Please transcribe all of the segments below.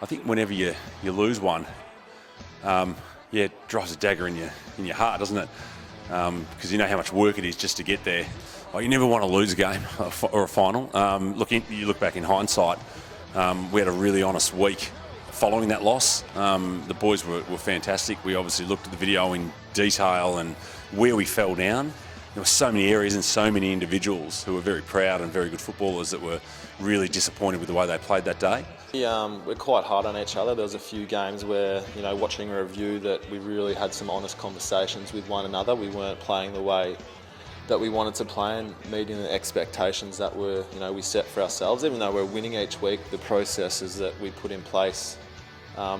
I think whenever you lose one, it drives a dagger in your heart, doesn't it? Because you know how much work it is just to get there. You never want to lose a game or a final. You look back in hindsight, we had a really honest week following that loss. The boys were fantastic. We obviously looked at the video in detail and where we fell down. There were so many areas and so many individuals who were very proud and very good footballers that were really disappointed with the way they played that day. We're quite hard on each other. There was a few games where, watching a review, that we really had some honest conversations with one another. We weren't playing the way that we wanted to play and meeting the expectations that were, we set for ourselves. Even though we're winning each week, the processes that we put in place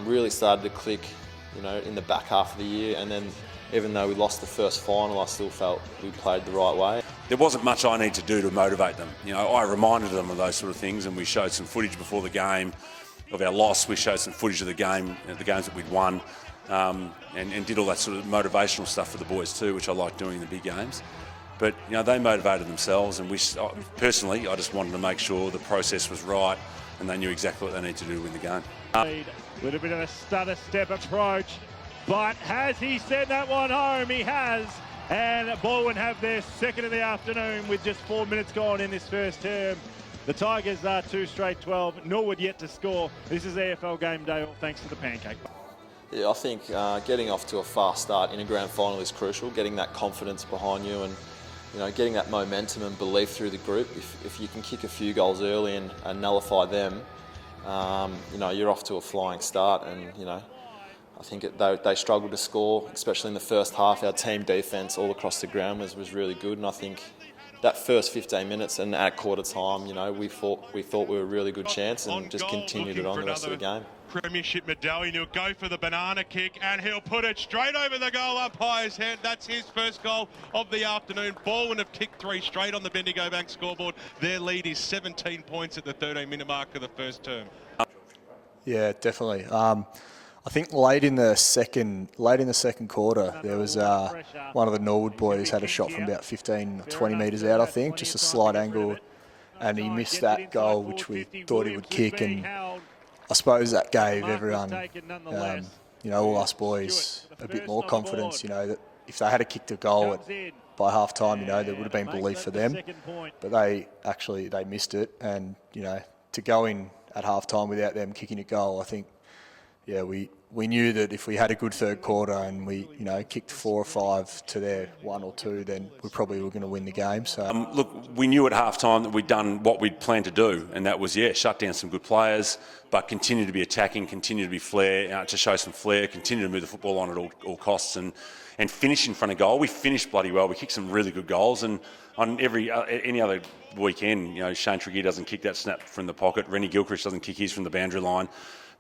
really started to click, in the back half of the year. And then even though we lost the first final, I still felt we played the right way. There wasn't much I need to do to motivate them. I reminded them of those sort of things, and we showed some footage before the game of our loss. We showed some footage of the game, the games that we'd won, and did all that sort of motivational stuff for the boys too, which I like doing in the big games. But they motivated themselves, and personally, I just wanted to make sure the process was right, and they knew exactly what they needed to do to win the game. With a bit of a stutter step approach, but has he sent that one home? He has. And Balwyn have their second of the afternoon with just 4 minutes gone in this first term. The Tigers are 2 straight 12. Norwood yet to score. This is AFL game day, all thanks to the pancake. Yeah, I think getting off to a fast start in a grand final is crucial. Getting that confidence behind you and getting that momentum and belief through the group. If you can kick a few goals early and nullify them, you're off to a flying start. And I think they struggled to score, especially in the first half. Our team defence all across the ground was really good, and I think that first 15 minutes and at quarter time, we thought we were a really good chance and just continued it on the rest of the game. Premiership medallion, he'll go for the banana kick and he'll put it straight over the goal umpire's head. That's his first goal of the afternoon. Balwyn have kicked 3 straight on the Bendigo Bank scoreboard. Their lead is 17 points at the 13-minute mark of the first term. Yeah, definitely. I think late in the second quarter, there was one of the Norwood boys had a shot from about 15 or 20 metres out, I think, just a slight angle, and he missed that goal, which we thought he would kick, and I suppose that gave everyone, all us boys, a bit more confidence, that if they had kicked a goal by half time, there would have been belief for them, but they missed it, and, to go in at half time without them kicking a goal, I think, we knew that if we had a good third quarter and we, kicked 4 or 5 to their 1 or 2, then we probably were going to win the game. So look, we knew at half time that we'd done what we'd planned to do, and that was, shut down some good players, but continue to be attacking, continue to be flair, to show some flair, continue to move the football on at all costs, and finish in front of goal. We finished bloody well. We kicked some really good goals, and on any other weekend, Shane Tregear doesn't kick that snap from the pocket. Rennie Gilchrist doesn't kick his from the boundary line.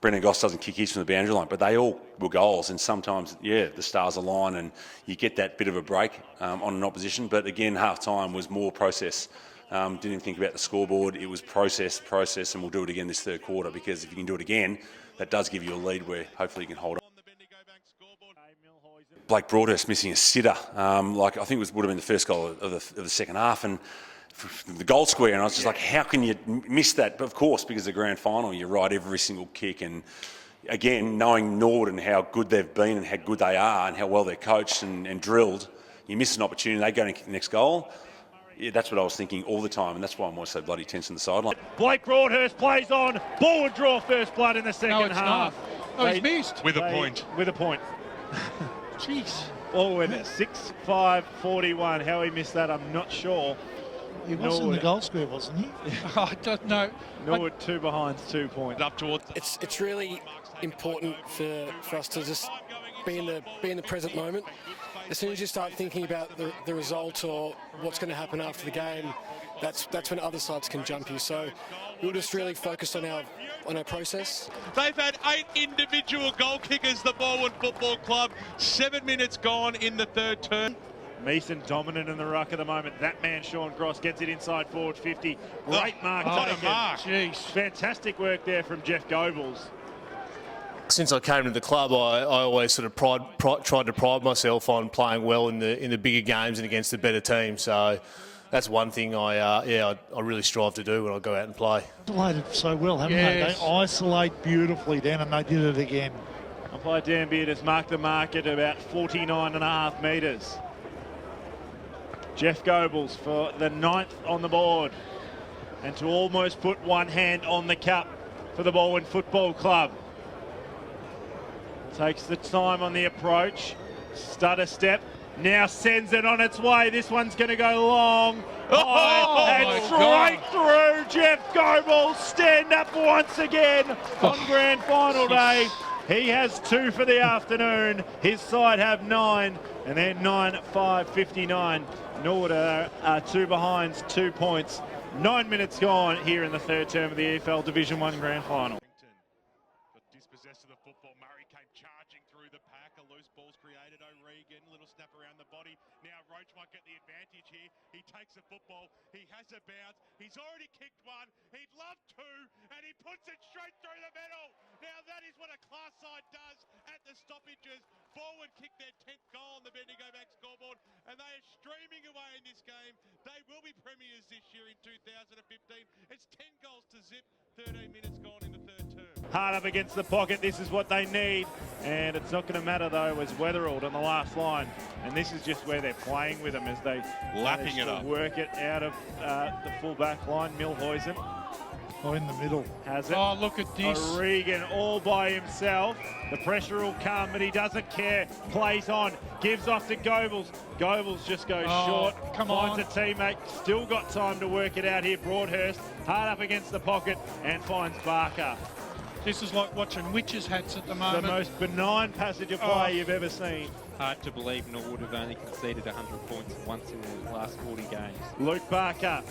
Brendan Goss doesn't kick his from the boundary line, but they all were goals, and sometimes, the stars align and you get that bit of a break on an opposition. But again, half-time was more process. Didn't even think about the scoreboard. It was process, and we'll do it again this third quarter, because if you can do it again, that does give you a lead where hopefully you can hold on. Blake Broadhurst missing a sitter, I think would have been the first goal of the second half, and the goal square, and I was just like, how can you miss that? But of course, because the grand final, you're right, every single kick, and again, knowing Norwood and how good they've been and how good they are and how well they're coached and drilled, you miss an opportunity, they go and kick the next goal. Yeah, that's what I was thinking all the time, and that's why I'm always so bloody tense on the sideline. Blake Broadhurst plays on. Ball would draw first blood in the second half. No, he's missed. With a point. With a point. Jeez. Balwyn 6-5-41. How he missed that, I'm not sure. He was in the goal square, wasn't he? I don't know. Norwood 2 behind, 2 points. Up towards. It's really important for us to just be in the present moment. As soon as you start thinking about the result or what's going to happen after the game, that's when other sides can jump you. So we're just really focused on our process. They've had 8 individual goal kickers, the Balwyn Football Club. 7 minutes gone in the third term. Mason dominant in the ruck at the moment. That man, Sean Gross, gets it inside forward 50. Great mark taken. Jeez. Fantastic work there from Jeff Goebbels. Since I came to the club, I always sort of tried to pride myself on playing well in the bigger games and against the better teams. So that's one thing I really strive to do when I go out and play. Isolated so well, haven't they? They isolate beautifully then, and they did it again. Umpire Dan Beard has marked the mark at about 49.5 metres. Jeff Goebbels for the 9th on the board, and to almost put one hand on the cup for the Balwyn Football Club. Takes the time on the approach, stutter step, now sends it on its way. This one's going to go long, high, and straight through. Jeff Goebbels stand up once again on grand final day. He has 2 for the afternoon. His side have 9, and they're 9-5-59. Norwood are 2 behinds, 2 points. 9 minutes gone here in the 3rd term of the EFL Division 1 Grand Final. Dispossessed of the football. Murray came charging through the pack. A loose ball's created. O'Regan, little snap around the body. Now Roach might get the advantage here. He takes the football. He has a bounce. He's already kicked 1. He'd love 2, and he puts it straight through the middle. Now that is what a class side does at the stoppages. Forward kick their 10th goal on the Bendigo Bank scoreboard, and they are streaming away in this game. They will be premiers this year in 2015. It's 10 goals to zip. 13 minutes gone in the 3rd term. Hard up against the pocket, this is what they need, and it's not going to matter though as Weatherald on the last line, and this is just where they're playing with them as they lapping it up, work it out of the full back line. Milhuisen in the middle has it. Oh, look at this. O'Regan all by himself. The pressure will come, but he doesn't care. Plays on, gives off to Goebbels. Goebbels just goes short, finds a teammate, still got time to work it out here. Broadhurst hard up against the pocket and finds Barker. This is like watching witches' hats at the moment. The most benign passage of play you've ever seen. Hard to believe Norwood have only conceded 100 points once in the last 40 games. Luke Barker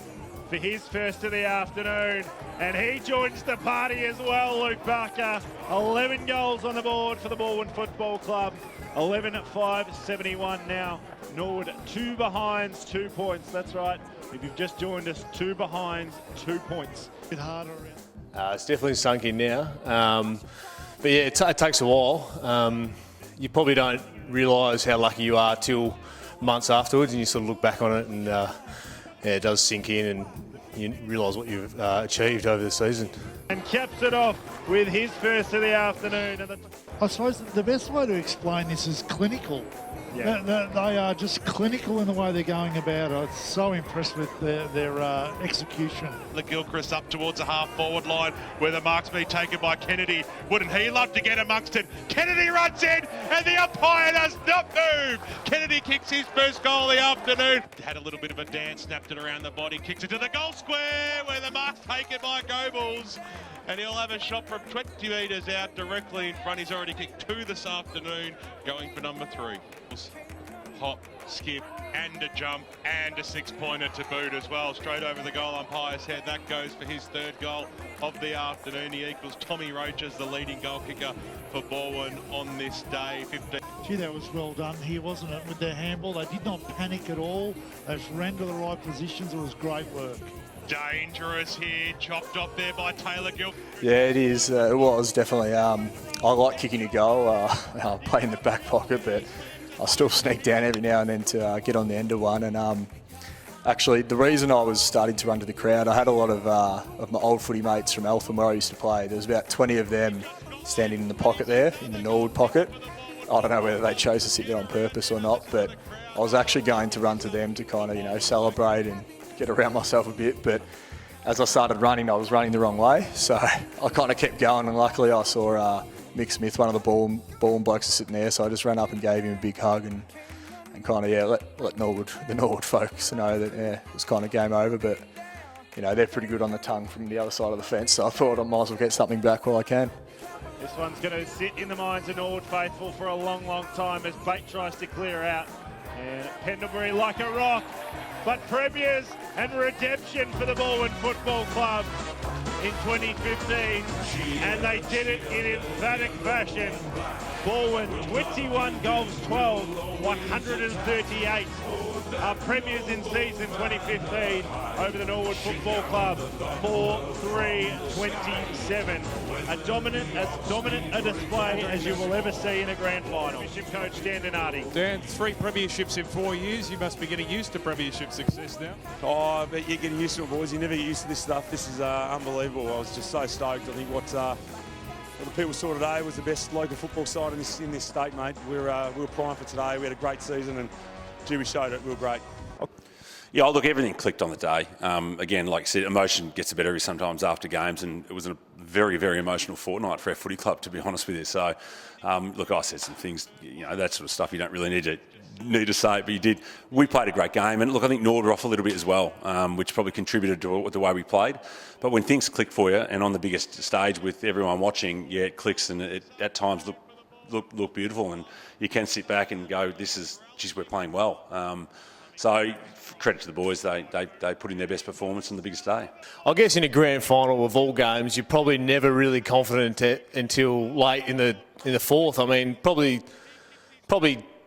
for his first of the afternoon, and he joins the party as well. Luke Barker, 11 goals on the board for the Balwyn Football Club. 11-5-71 now. Norwood 2 behinds, 2 points. That's right. If you've just joined us, 2 behinds, 2 points. A bit harder around. It's definitely sunk in now. But yeah, it takes a while. You probably don't realise how lucky you are till months afterwards, and you sort of look back on it, and it does sink in, and you realise what you've achieved over the season. And caps it off with his first of the afternoon. I suppose the best way to explain this is clinical. Yeah. They are just clinical in the way they're going about it. I'm so impressed with their execution. The Gilchrist up towards the half-forward line where the mark's been taken by Kennedy. Wouldn't he love to get amongst it? Kennedy runs in and the umpire does not move. Kennedy kicks his first goal of the afternoon. Had a little bit of a dance, snapped it around the body, kicks it to the goal square where the mark's taken by Goebbels. And he'll have a shot from 20 metres out directly in front. He's already kicked 2 this afternoon, going for number 3. Hop, skip, and a jump, and a 6-pointer to boot as well. Straight over the goal umpire's head. That goes for his 3rd goal of the afternoon. He equals Tommy Roach as the leading goal kicker for Balwyn on this day. 15. Gee, that was well done here, wasn't it? With their handball, they did not panic at all. They just ran to the right positions. It was great work. Dangerous here, chopped off there by Taylor Gill. Yeah, it is. It was definitely. I like kicking a goal. I play in the back pocket, but I still sneak down every now and then to get on the end of one. And actually, the reason I was starting to run to the crowd, I had a lot of my old footy mates from Eltham where I used to play. There was about 20 of them standing in the pocket there, in the Norwood pocket. I don't know whether they chose to sit there on purpose or not, but I was actually going to run to them to kind of, celebrate and get around myself a bit. But as I started running, I was running the wrong way. So I kind of kept going, and luckily I saw Mick Smith, one of the Balwyn blokes, is sitting there. So I just ran up and gave him a big hug and kind of, let the Norwood folks know that, it was kind of game over. But, they're pretty good on the tongue from the other side of the fence. So I thought I might as well get something back while I can. This one's going to sit in the minds of Norwood faithful for a long, long time as Bate tries to clear out. And Pendlebury like a rock, but premiers and redemption for the Balwyn Football Club in 2015, and they did it in emphatic fashion. Balwyn 21 goals 12, 138 premiers in season 2015 over the Norwood Football Club, 4-3-27. As dominant a display as you will ever see in a grand final. Premiership coach Dan Donati. Dan, 3 premierships in 4 years. You must be getting used to premiership success now. Oh, but you're getting used to it, boys. You never get used to this stuff. This is unbelievable. I was just so stoked. I think what the people saw today was the best local football side in this state, mate. We were primed for today. We had a great season, and gee, we showed it. We were great. Yeah, look, everything clicked on the day. Again, like I said, emotion gets a bit every sometimes after games, and it was a very, very emotional fortnight for our footy club, to be honest with you. So, look, I said some things, that sort of stuff you don't really need to say, but you did. We played a great game, and look, I think Nord were off a little bit as well, which probably contributed to the way we played. But when things click for you, and on the biggest stage with everyone watching, yeah, it clicks, and it at times look beautiful, and you can sit back and go, geez, we're playing well. So credit to the boys, they put in their best performance on the biggest day. I guess in a grand final of all games, you're probably never really confident until late in the fourth. I mean, probably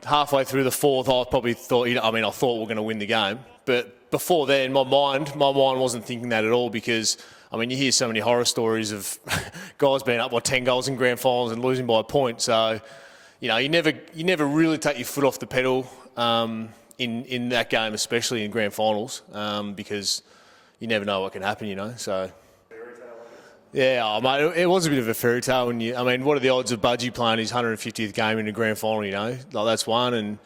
halfway through the fourth, I probably thought, I thought we were going to win the game. But before then, my mind wasn't thinking that at all, because you hear so many horror stories of guys being up by 10 goals in grand finals and losing by a point. So, you never really take your foot off the pedal. In that game, especially in grand finals, because you never know what can happen, So, yeah, mate, it was a bit of a fairy tale. What are the odds of Budgie playing his 150th game in a grand final? Like, that's one.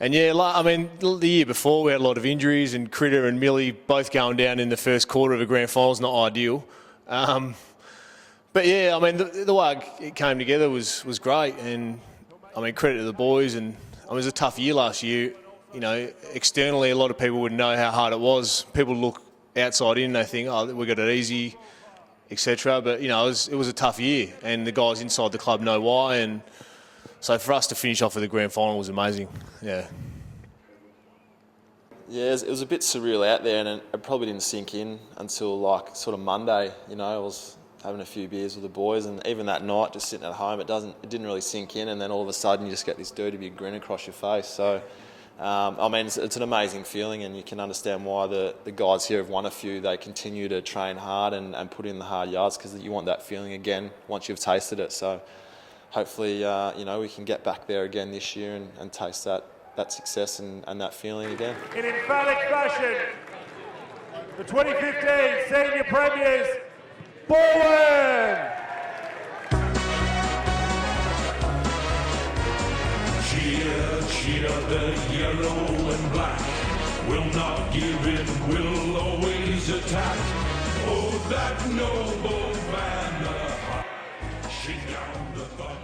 And yeah, the year before we had a lot of injuries, and Critter and Millie both going down in the first quarter of a grand final is not ideal. But yeah, the way it came together was great, and credit to the boys. And it was a tough year last year. Externally, a lot of people wouldn't know how hard it was. People look outside in, they think, oh, we got it easy, etc. But, it was a tough year, and the guys inside the club know why. And so for us to finish off with the grand final was amazing, yeah. Yeah, it was a bit surreal out there, and it probably didn't sink in until sort of Monday. I was having a few beers with the boys, and even that night, just sitting at home, it didn't really sink in, and then all of a sudden you just get this dirty big grin across your face. So, it's an amazing feeling, and you can understand why the guys here have won a few. They continue to train hard and put in the hard yards, because you want that feeling again once you've tasted it. So hopefully, we can get back there again this year and taste that success and that feeling again. In emphatic fashion, the 2015 Senior Premiers, Balwyn! Cheer the yellow and black. We'll not give in, we'll always attack. Oh, that noble banner, she down the thought.